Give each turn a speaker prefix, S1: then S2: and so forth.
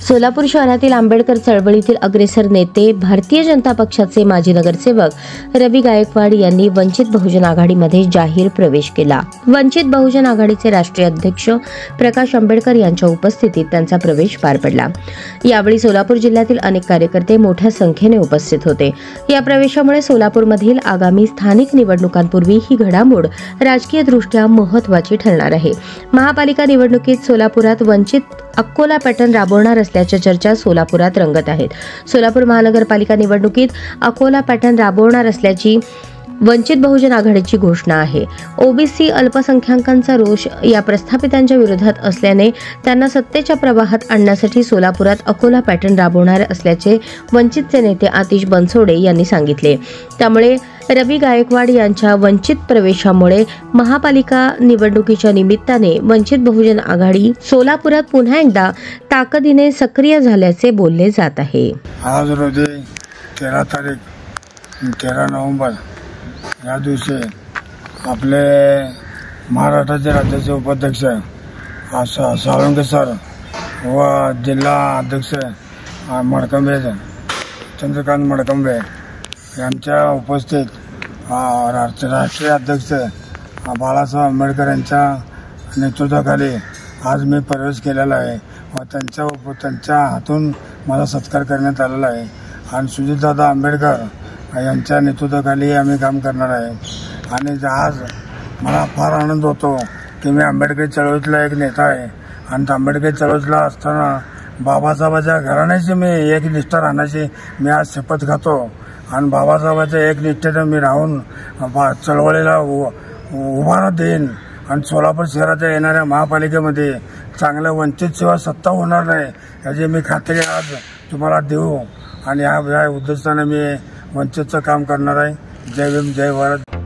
S1: सोलापूर शहरातील आंबेडकर चळवळीतील अग्रेसर नेते भारतीय जनता पक्षाचे माजी नगरसेवक रवी गायकवाड यांनी वंचित बहुजन आघाडीमध्ये जाहीर प्रवेश केला। वंचित बहुजन आघाडीचे राष्ट्रीय अध्यक्ष प्रकाश आंबेडकर यांच्या उपस्थितीत त्यांचा प्रवेश पार पडला। यावेळी सोलापूर जिल्ह्यातील अनेक कार्यकर्ते मोठ्या संख्येने उपस्थित होते। या प्रवेशामुळे सोलापूरमधील आगामी स्थानिक निवडणुकांपूर्वी ही घडामोड राजकीयदृष्ट्या महत्त्वाची ठरणार आहे। महापालिका निवडणुकीत सोलापुरात वंचित अकोला पॅटर्न राबवणार असल्याच्या चर्चा सोलापुरात रंगत आहेत। सोलापूर महानगरपालिका निवडणुकीत अकोला पॅटर्न राबवणार असल्याची वंचित बहुजन आघाडीची घोषणा आहे। ओबीसी अल्पसंख्याकांचा रोष या प्रस्थापितांच्या विरोधात असल्याने त्यांना सत्तेच्या प्रवाहात आणण्यासाठी सोलापुरात अकोला पॅटर्न राबवणार असल्याचे वंचितचे नेते आतिश बनसोडे यांनी सांगितले। त्यामुळे रवी गायकवाड यांच्या वंचित प्रवेशामुळे महापालिका निवडणुकीच्या निमित्ताने वंचित बहुजन आघाडी सोलापुरात पुन्हा एकदा ताकदीने सक्रिय झाल्याचे बोलले जात आहे।
S2: आज रोजी 13 नोव्हेंबर या दिवशी आपले महाराष्ट्राचे राज्याचे उपाध्यक्ष साळुंके सर व जिल्हा अध्यक्ष मडकंबे चंद्रकांत मडकंबे यांच्या उपस्थित राष्ट्रीय अध्यक्ष बाळासाहेब आंबेडकर यांच्या नेतृत्वाखाली आज मी प्रवेश केलेला आहे व त्यांच्या हातून माझा सत्कार करण्यात आलेला आहे आणि सुजितदादा आंबेडकर यांच्या नेतृत्वाखाली आम्ही काम करणार आहे। आणि आज मला फार आनंद होतो की मी आंबेडकर चळवळीतला एक नेता आहे आणि आंबेडकर चळवळीतला असताना बाबासाहेबांच्या घराण्याची मी एक निष्ठा राहण्याची मी आज शपथ खातो आणि बाबासाहेबांच्या एक निष्ठेने मी राहून चळवळीला उभारणी देईन आणि सोलापूर शहराच्या येणाऱ्या महापालिकेमध्ये चांगल्या वंचित सेवा सत्ता होणार नाही याची मी खात्री आज तुम्हाला देऊ आणि या उद्देशाने मी वंचितचं काम करणार आहे। जय भीम जय भारत।